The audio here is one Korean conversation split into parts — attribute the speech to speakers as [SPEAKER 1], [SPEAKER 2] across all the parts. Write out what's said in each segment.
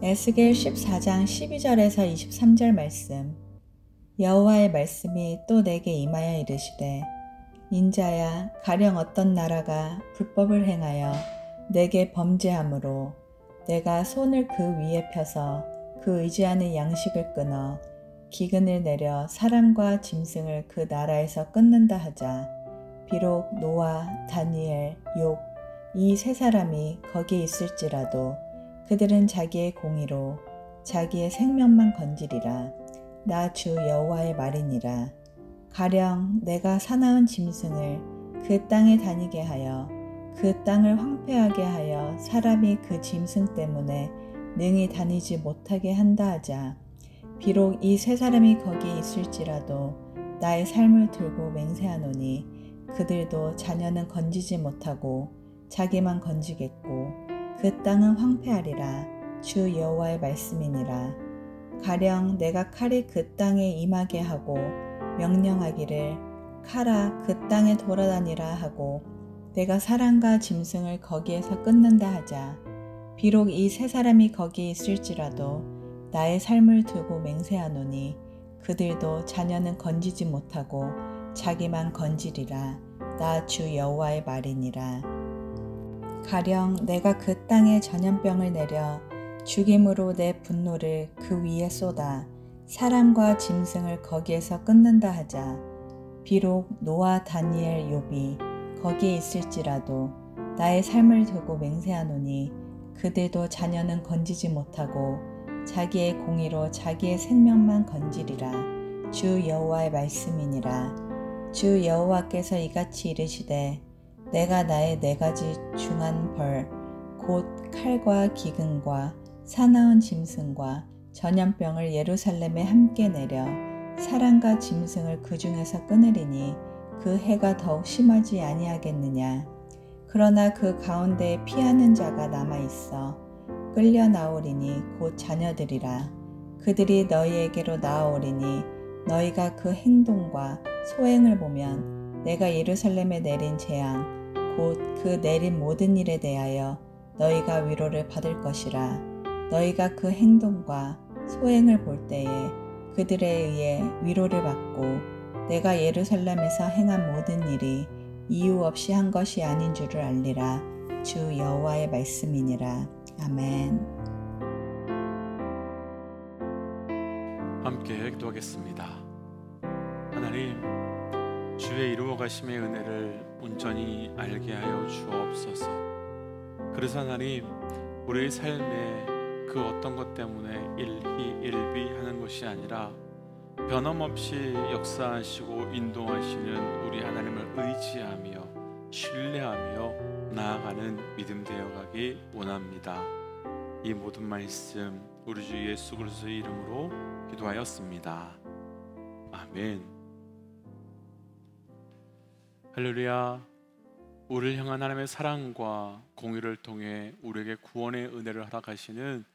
[SPEAKER 1] 에스겔 14장 12절에서 23절 말씀. 여호와의 말씀이 또 내게 임하여 이르시되, 인자야, 가령 어떤 나라가 불법을 행하여 내게 범죄함으로 내가 손을 그 위에 펴서 그 의지하는 양식을 끊어 기근을 내려 사람과 짐승을 그 나라에서 끊는다 하자. 비록 노아, 다니엘, 욥 이 세 사람이 거기에 있을지라도 그들은 자기의 공의로 자기의 생명만 건지리라. 나 주 여호와의 말이니라. 가령 내가 사나운 짐승을 그 땅에 다니게 하여 그 땅을 황폐하게 하여 사람이 그 짐승 때문에 능히 다니지 못하게 한다 하자. 비록 이 세 사람이 거기에 있을지라도 나의 삶을 들고 맹세하노니 그들도 자녀는 건지지 못하고 자기만 건지겠고 그 땅은 황폐하리라. 주 여호와의 말씀이니라. 가령 내가 칼이 그 땅에 임하게 하고 명령하기를 칼아 그 땅에 돌아다니라 하고 내가 사람과 짐승을 거기에서 끊는다 하자. 비록 이 세 사람이 거기에 있을지라도 나의 삶을 두고 맹세하노니 그들도 자녀는 건지지 못하고 자기만 건지리라. 나 주 여호와의 말이니라. 가령 내가 그 땅에 전염병을 내려 죽임으로 내 분노를 그 위에 쏟아 사람과 짐승을 거기에서 끊는다 하자. 비록 노아, 다니엘, 욥이 거기에 있을지라도 나의 삶을 두고 맹세하노니 그들도 자녀는 건지지 못하고 자기의 공의로 자기의 생명만 건지리라. 주 여호와의 말씀이니라. 주 여호와께서 이같이 이르시되, 내가 나의 4가지 중한 벌 곧 칼과 기근과 사나운 짐승과 전염병을 예루살렘에 함께 내려 사람과 짐승을 그 중에서 끊으리니 그 해가 더욱 심하지 아니하겠느냐. 그러나 그 가운데에 피하는 자가 남아있어 끌려 나오리니 곧 자녀들이라. 그들이 너희에게로 나아오리니 너희가 그 행동과 소행을 보면 내가 예루살렘에 내린 재앙 곧 그 내린 모든 일에 대하여 너희가 위로를 받을 것이라. 너희가 그 행동과 소행을 볼 때에 그들에 의해 위로를 받고 내가 예루살렘에서 행한 모든 일이 이유 없이 한 것이 아닌 줄을 알리라. 주 여호와의 말씀이니라. 아멘.
[SPEAKER 2] 함께 기도하겠습니다. 하나님, 주의 이루어 가심의 은혜를 온전히 알게 하여 주옵소서. 그래서 하나님, 우리의 삶에 그 어떤 것 때문에 일희일비하는 것이 아니라 변함없이 역사하시고 인도하시는 우리 하나님을 의지하며 신뢰하며 나아가는 믿음 되어가기 원합니다. 이 모든 말씀 우리 주 예수 그리스도의 이름으로 기도하였습니다. 아멘. 할렐루야. 우리를 향한 하나님의 사랑과 공의를 통해 우리에게 구원의 은혜를 허락하시는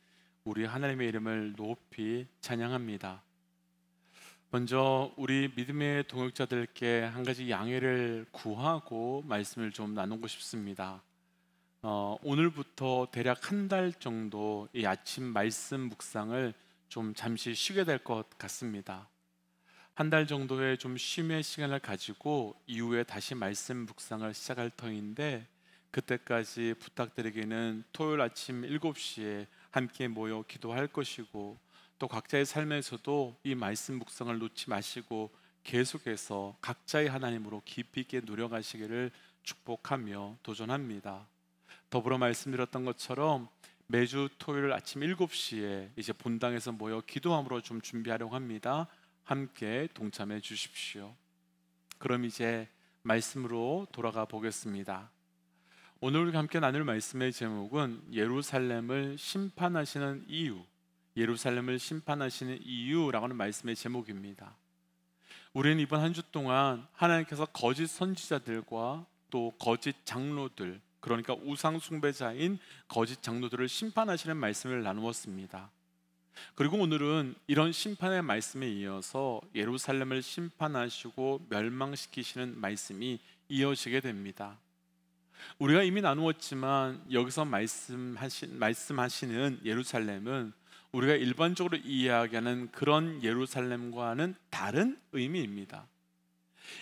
[SPEAKER 2] 우리 하나님의 이름을 높이 찬양합니다. 먼저 우리 믿음의 동역자들께 한 가지 양해를 구하고 말씀을 좀 나누고 싶습니다. 오늘부터 대략 한 달 정도 이 아침 말씀 묵상을 좀 잠시 쉬게 될 것 같습니다. 한 달 정도의 좀 쉼의 시간을 가지고 이후에 다시 말씀 묵상을 시작할 터인데, 그때까지 부탁드리기는 토요일 아침 7시에 함께 모여 기도할 것이고, 또 각자의 삶에서도 이 말씀 묵상을 놓지 마시고 계속해서 각자의 하나님으로 깊이 있게 누려가시기를 축복하며 도전합니다. 더불어 말씀드렸던 것처럼 매주 토요일 아침 7시에 이제 본당에서 모여 기도함으로 좀 준비하려고 합니다. 함께 동참해 주십시오. 그럼 이제 말씀으로 돌아가 보겠습니다. 오늘 우리가 함께 나눌 말씀의 제목은 예루살렘을 심판하시는 이유, 예루살렘을 심판하시는 이유라고 하는 말씀의 제목입니다. 우리는 이번 한 주 동안 하나님께서 거짓 선지자들과 또 거짓 장로들, 그러니까 우상 숭배자인 거짓 장로들을 심판하시는 말씀을 나누었습니다. 그리고 오늘은 이런 심판의 말씀에 이어서 예루살렘을 심판하시고 멸망시키시는 말씀이 이어지게 됩니다. 우리가 이미 나누었지만 여기서 말씀하시는 예루살렘은 우리가 일반적으로 이해하는 그런 예루살렘과는 다른 의미입니다.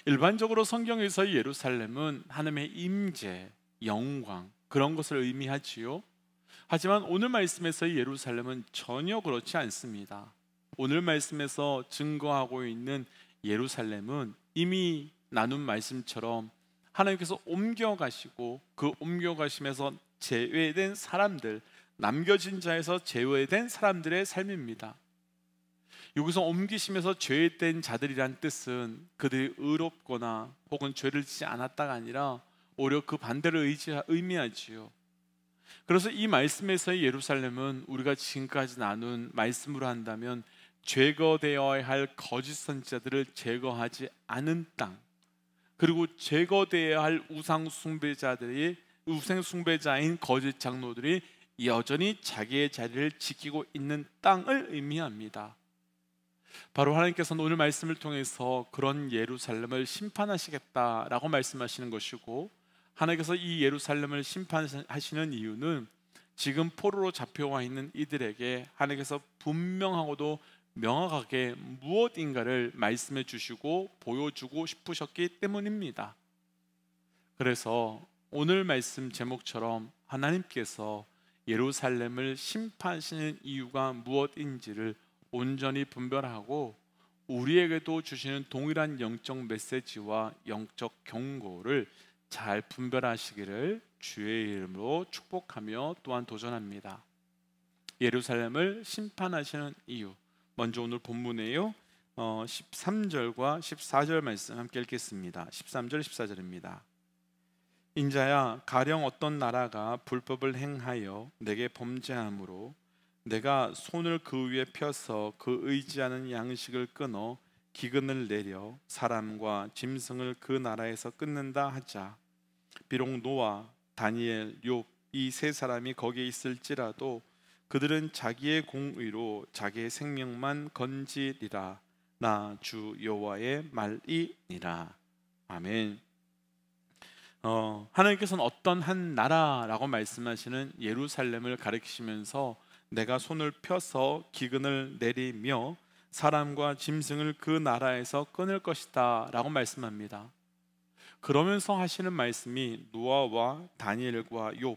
[SPEAKER 2] 일반적으로 성경에서의 예루살렘은 하나님의 임재, 영광 그런 것을 의미하지요. 하지만 오늘 말씀에서의 예루살렘은 전혀 그렇지 않습니다. 오늘 말씀에서 증거하고 있는 예루살렘은 이미 나눈 말씀처럼 하나님께서 옮겨가시고 그 옮겨가심에서 제외된 사람들, 남겨진 자에서 제외된 사람들의 삶입니다. 여기서 옮기심에서 죄된 자들이란 뜻은 그들이 의롭거나 혹은 죄를 짓지 않았다가 아니라 오히려 그 반대를 의미하지요. 그래서 이 말씀에서의 예루살렘은 우리가 지금까지 나눈 말씀으로 한다면 제거되어야 할 거짓 선지자들을 제거하지 않은 땅, 그리고 제거되어야 할 우상 숭배자인 거짓 장로들이 여전히 자기의 자리를 지키고 있는 땅을 의미합니다. 바로 하나님께서는 오늘 말씀을 통해서 그런 예루살렘을 심판하시겠다라고 말씀하시는 것이고, 하나님께서 이 예루살렘을 심판하시는 이유는 지금 포로로 잡혀와 있는 이들에게 하나님께서 분명하고도 명확하게 무엇인가를 말씀해 주시고 보여주고 싶으셨기 때문입니다. 그래서 오늘 말씀 제목처럼 하나님께서 예루살렘을 심판하시는 이유가 무엇인지를 온전히 분별하고 우리에게도 주시는 동일한 영적 메시지와 영적 경고를 잘 분별하시기를 주의 이름으로 축복하며 또한 도전합니다. 예루살렘을 심판하시는 이유, 먼저 오늘 본문에요 13절과 14절 말씀 함께 읽겠습니다. 13절 14절입니다. 인자야, 가령 어떤 나라가 불법을 행하여 내게 범죄함으로 내가 손을 그 위에 펴서 그 의지하는 양식을 끊어 기근을 내려 사람과 짐승을 그 나라에서 끊는다 하자. 비록 노아, 다니엘, 욥 이 세 사람이 거기에 있을지라도 그들은 자기의 공의로 자기의 생명만 건지리라. 나 주 여호와의 말이니라. 아멘. 하나님께서는 어떤 한 나라라고 말씀하시는 예루살렘을 가리키시면서 내가 손을 펴서 기근을 내리며 사람과 짐승을 그 나라에서 끊을 것이다 라고 말씀합니다. 그러면서 하시는 말씀이 노아와 다니엘과 욥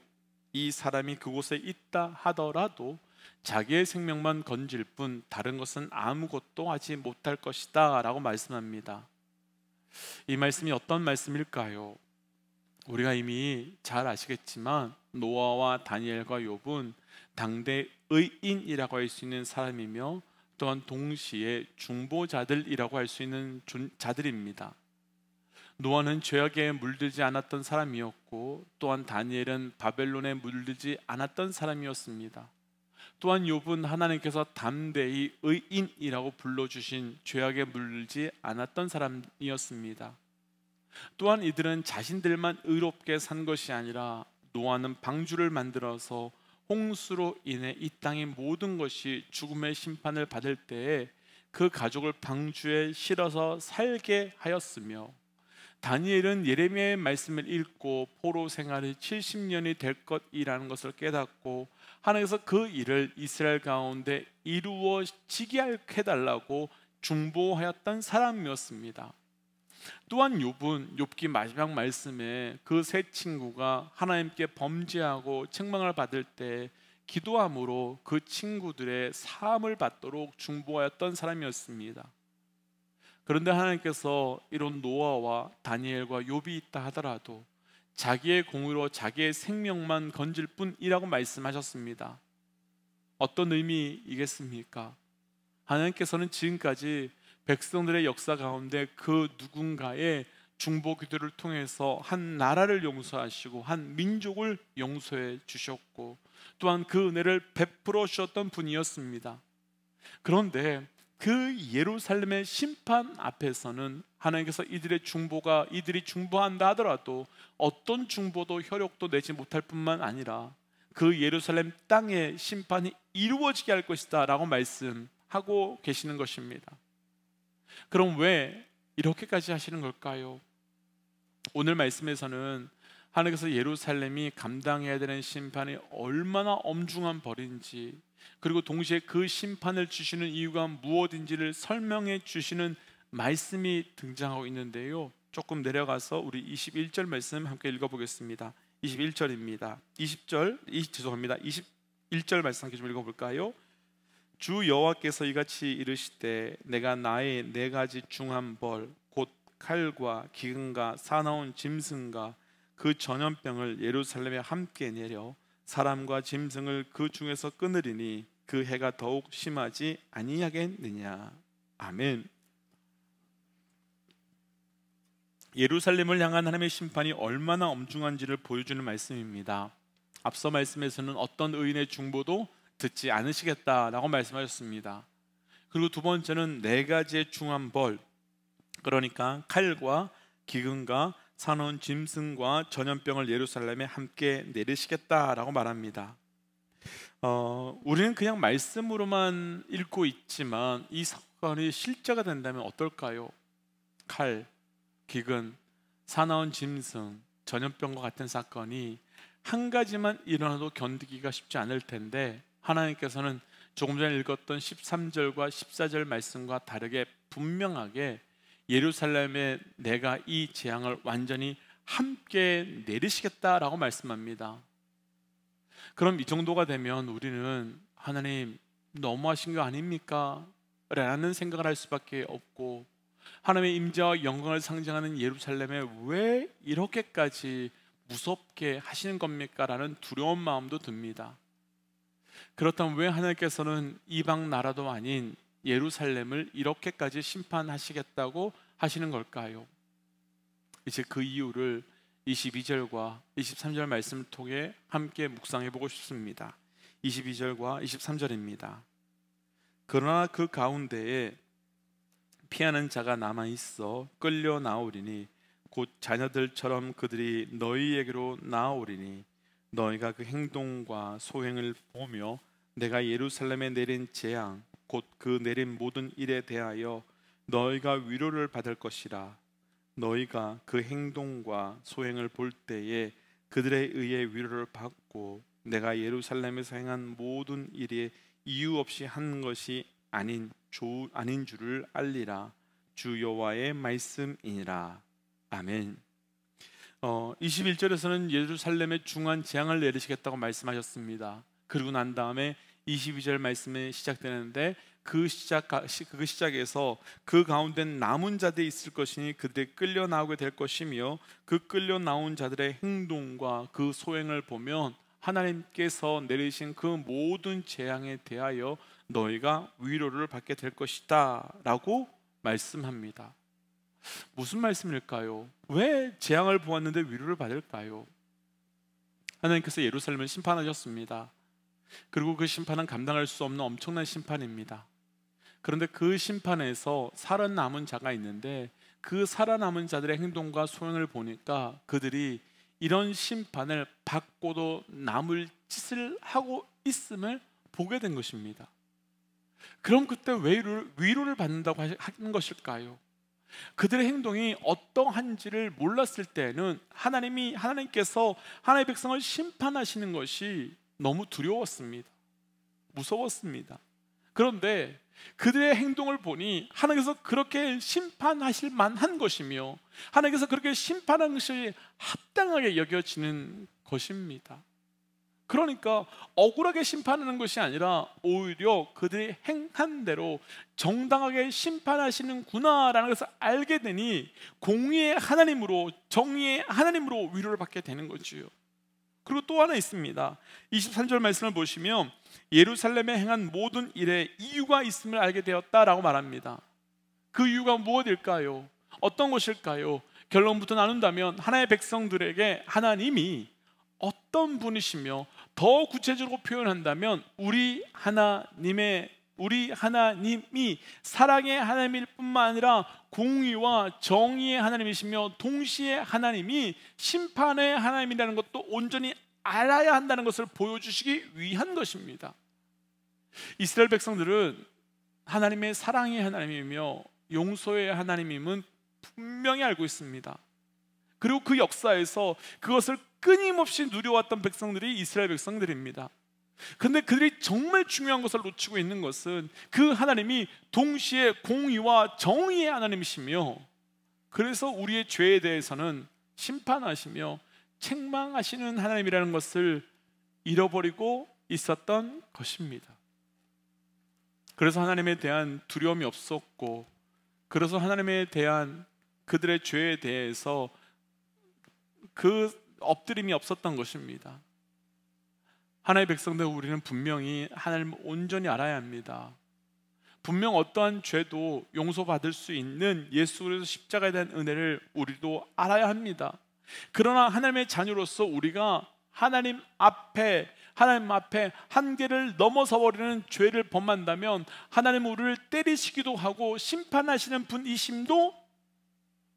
[SPEAKER 2] 이 사람이 그곳에 있다 하더라도 자기의 생명만 건질 뿐 다른 것은 아무것도 하지 못할 것이다 라고 말씀합니다. 이 말씀이 어떤 말씀일까요? 우리가 이미 잘 아시겠지만 노아와 다니엘과 욥은 당대 의인이라고 할 수 있는 사람이며 또한 동시에 중보자들이라고 할 수 있는 자들입니다. 노아는 죄악에 물들지 않았던 사람이었고 또한 다니엘은 바벨론에 물들지 않았던 사람이었습니다. 또한 욥은 하나님께서 담대히 의인이라고 불러주신 죄악에 물들지 않았던 사람이었습니다. 또한 이들은 자신들만 의롭게 산 것이 아니라 노아는 방주를 만들어서 홍수로 인해 이 땅의 모든 것이 죽음의 심판을 받을 때에 그 가족을 방주에 실어서 살게 하였으며, 다니엘은 예레미야의 말씀을 읽고 포로 생활이 70년이 될 것이라는 것을 깨닫고 하나님께서 그 일을 이스라엘 가운데 이루어지게 해달라고 중보하였던 사람이었습니다. 또한 욥은 욥기 마지막 말씀에 그 세 친구가 하나님께 범죄하고 책망을 받을 때 기도함으로 그 친구들의 사함을 받도록 중보하였던 사람이었습니다. 그런데 하나님께서 이런 노아와 다니엘과 욥이 있다 하더라도 자기의 공의로 자기의 생명만 건질 뿐이라고 말씀하셨습니다. 어떤 의미이겠습니까? 하나님께서는 지금까지 백성들의 역사 가운데 그 누군가의 중보 기도를 통해서 한 나라를 용서하시고 한 민족을 용서해 주셨고 또한 그 은혜를 베풀어 주셨던 분이었습니다. 그런데 그 예루살렘의 심판 앞에서는 하나님께서 이들이 중보한다 하더라도 어떤 중보도 효력도 내지 못할 뿐만 아니라 그 예루살렘 땅의 심판이 이루어지게 할 것이다 라고 말씀하고 계시는 것입니다. 그럼 왜 이렇게까지 하시는 걸까요? 오늘 말씀에서는 하나님께서 예루살렘이 감당해야 되는 심판이 얼마나 엄중한 벌인지, 그리고 동시에 그 심판을 주시는 이유가 무엇인지를 설명해 주시는 말씀이 등장하고 있는데요. 조금 내려가서 우리 21절 말씀 함께 읽어보겠습니다. 21절입니다. 21절 말씀 함께 좀 읽어볼까요? 주 여호와께서 이같이 이르시되 내가 나의 네 가지 중한 벌 곧 칼과 기근과 사나운 짐승과 그 전염병을 예루살렘에 함께 내려 사람과 짐승을 그 중에서 끊으리니 그 해가 더욱 심하지 아니하겠느냐. 아멘. 예루살렘을 향한 하나님의 심판이 얼마나 엄중한지를 보여주는 말씀입니다. 앞서 말씀에서는 어떤 의인의 중보도 듣지 않으시겠다라고 말씀하셨습니다. 그리고 두 번째는 네 가지의 중한 벌, 그러니까 칼과 기근과 사나운 짐승과 전염병을 예루살렘에 함께 내리시겠다라고 말합니다. 우리는 그냥 말씀으로만 읽고 있지만 이 사건이 실제가 된다면 어떨까요? 칼, 기근, 사나운 짐승, 전염병과 같은 사건이 한 가지만 일어나도 견디기가 쉽지 않을 텐데 하나님께서는 조금 전에 읽었던 13절과 14절 말씀과 다르게 분명하게 예루살렘에 내가 이 재앙을 완전히 함께 내리시겠다라고 말씀합니다. 그럼 이 정도가 되면 우리는 하나님 너무하신 거 아닙니까? 라는 생각을 할 수밖에 없고, 하나님의 임재와 영광을 상징하는 예루살렘에 왜 이렇게까지 무섭게 하시는 겁니까? 라는 두려운 마음도 듭니다. 그렇다면 왜 하나님께서는 이방 나라도 아닌 예루살렘을 이렇게까지 심판하시겠다고 하시는 걸까요? 이제 그 이유를 22절과 23절 말씀을 통해 함께 묵상해 보고 싶습니다. 22절과 23절입니다. 그러나 그 가운데에 피하는 자가 남아 있어 끌려 나오리니 곧 자녀들처럼 그들이 너희에게로 나오리니 너희가 그 행동과 소행을 보며 내가 예루살렘에 내린 재앙 곧 그 내린 모든 일에 대하여 너희가 위로를 받을 것이라. 너희가 그 행동과 소행을 볼 때에 그들에 의해 위로를 받고 내가 예루살렘에서 행한 모든 일에 이유 없이 한 것이 아닌 줄을 알리라. 주 여호와의 말씀이니라. 아멘. 21절에서는 예루살렘에 중한 재앙을 내리시겠다고 말씀하셨습니다. 그리고 난 다음에 22절 말씀이 시작되는데 그 시작에서 그 가운데 남은 자들이 있을 것이니 그들이 끌려 나오게 될 것이며 그 끌려 나온 자들의 행동과 그 소행을 보면 하나님께서 내리신 그 모든 재앙에 대하여 너희가 위로를 받게 될 것이다 라고 말씀합니다. 무슨 말씀일까요? 왜 재앙을 보았는데 위로를 받을까요? 하나님께서 예루살렘을 심판하셨습니다. 그리고 그 심판은 감당할 수 없는 엄청난 심판입니다. 그런데 그 심판에서 살아남은 자가 있는데 그 살아남은 자들의 행동과 소행을 보니까 그들이 이런 심판을 받고도 남을 짓을 하고 있음을 보게 된 것입니다. 그럼 그때 왜 위로를 받는다고 하는 것일까요? 그들의 행동이 어떠한지를 몰랐을 때는 하나님께서 하나님의 백성을 심판하시는 것이 너무 두려웠습니다. 무서웠습니다. 그런데 그들의 행동을 보니 하나님께서 그렇게 심판하실 만한 것이며 하나님께서 그렇게 심판하는 것이 합당하게 여겨지는 것입니다. 그러니까 억울하게 심판하는 것이 아니라 오히려 그들이 행한 대로 정당하게 심판하시는구나라는 것을 알게 되니 공의의 하나님으로, 정의의 하나님으로 위로를 받게 되는 거지요. 그리고 또 하나 있습니다. 23절 말씀을 보시면 예루살렘에 행한 모든 일에 이유가 있음을 알게 되었다라고 말합니다. 그 이유가 무엇일까요? 어떤 것일까요? 결론부터 나눈다면 하나님의 백성들에게 하나님이 어떤 분이시며 더 구체적으로 표현한다면 우리 하나님이 사랑의 하나님일 뿐만 아니라 공의와 정의의 하나님이시며 동시에 하나님이 심판의 하나님이라는 것도 온전히 알아야 한다는 것을 보여주시기 위한 것입니다. 이스라엘 백성들은 하나님의 사랑의 하나님이며 용서의 하나님임은 분명히 알고 있습니다. 그리고 그 역사에서 그것을 끊임없이 누려왔던 백성들이 이스라엘 백성들입니다. 근데 그들이 정말 중요한 것을 놓치고 있는 것은 그 하나님이 동시에 공의와 정의의 하나님이시며, 그래서 우리의 죄에 대해서는 심판하시며 책망하시는 하나님이라는 것을 잃어버리고 있었던 것입니다. 그래서 하나님에 대한 두려움이 없었고, 그래서 하나님에 대한 그들의 죄에 대해서 그 엎드림이 없었던 것입니다. 하나님의 백성들, 우리는 분명히 하나님을 온전히 알아야 합니다. 분명 어떠한 죄도 용서받을 수 있는 예수 그리스도 십자가에 대한 은혜를 우리도 알아야 합니다. 그러나 하나님의 자녀로서 우리가 하나님 앞에 한계를 넘어서 버리는 죄를 범한다면 하나님은 우리를 때리시기도 하고 심판하시는 분이심도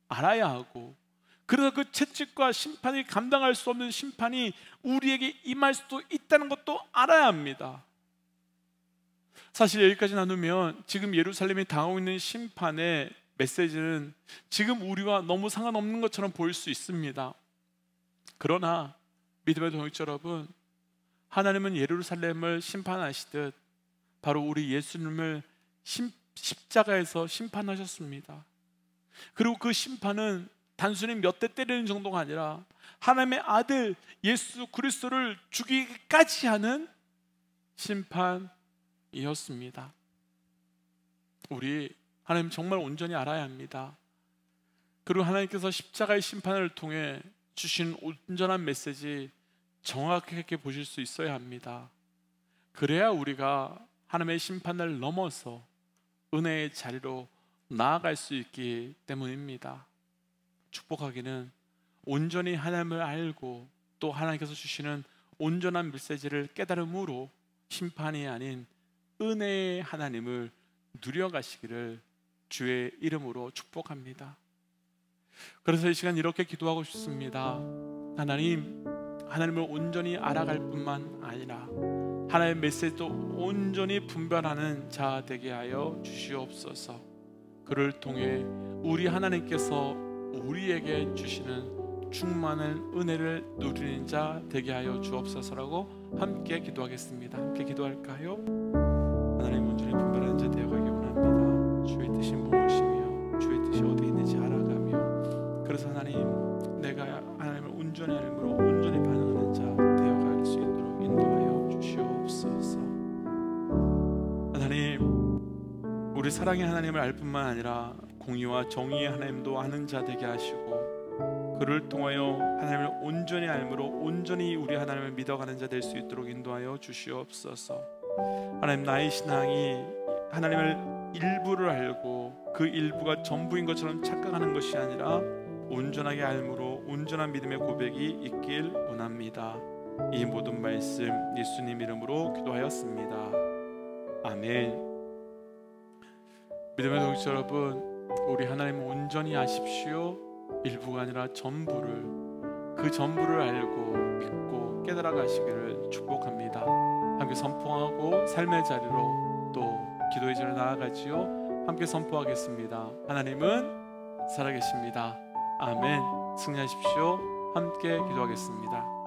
[SPEAKER 2] 알아야 하고, 그래서 그 채찍과 심판이 감당할 수 없는 심판이 우리에게 임할 수도 있다는 것도 알아야 합니다. 사실 여기까지 나누면 지금 예루살렘이 당하고 있는 심판의 메시지는 지금 우리와 너무 상관없는 것처럼 보일 수 있습니다. 그러나 믿음의 동역자 여러분, 하나님은 예루살렘을 심판하시듯 바로 우리 예수님을 십자가에서 심판하셨습니다. 그리고 그 심판은 단순히 몇 대 때리는 정도가 아니라 하나님의 아들 예수 그리스도를 죽이기까지 하는 심판이었습니다. 우리 하나님 정말 온전히 알아야 합니다. 그리고 하나님께서 십자가의 심판을 통해 주신 온전한 메시지 정확하게 보실 수 있어야 합니다. 그래야 우리가 하나님의 심판을 넘어서 은혜의 자리로 나아갈 수 있기 때문입니다. 축복하기는 온전히 하나님을 알고 또 하나님께서 주시는 온전한 메시지를 깨달음으로 심판이 아닌 은혜의 하나님을 누려가시기를 주의 이름으로 축복합니다. 그래서 이 시간 이렇게 기도하고 싶습니다. 하나님을 온전히 알아갈 뿐만 아니라 하나님의 메시지도 온전히 분별하는 자 되게 하여 주시옵소서. 그를 통해 우리 하나님께서 우리에게 주시는 충만한 은혜를 누리는 자 되게 하여 주옵소서라고 함께 기도하겠습니다. 함께 기도할까요? 하나님, 온전히 분별하는 자 되어가기 원합니다. 주의 뜻이 무엇이며 주의 뜻이 어디 있는지 알아가며, 그래서 하나님, 내가 하나님을 온전히 알므로 온전히 반응하는 자 되어갈 수 있도록 인도하여 주시옵소서. 하나님, 우리 사랑의 하나님을 알 뿐만 아니라 공의와 정의의 하나님도 아는 자 되게 하시고, 그를 통하여 하나님을 온전히 알므로 온전히 우리 하나님을 믿어가는 자 될 수 있도록 인도하여 주시옵소서. 하나님, 나의 신앙이 하나님을 일부를 알고 그 일부가 전부인 것처럼 착각하는 것이 아니라 온전하게 알므로 온전한 믿음의 고백이 있길 원합니다. 이 모든 말씀 예수님 이름으로 기도하였습니다. 아멘. 믿음의 동역자 여러분, 우리 하나님을 온전히 아십시오. 일부가 아니라 전부를, 그 전부를 알고 믿고 깨달아 가시기를 축복합니다. 함께 선포하고 삶의 자리로 또 기도의 자리로 나아가지요. 함께 선포하겠습니다. 하나님은 살아계십니다. 아멘. 승리하십시오. 함께 기도하겠습니다.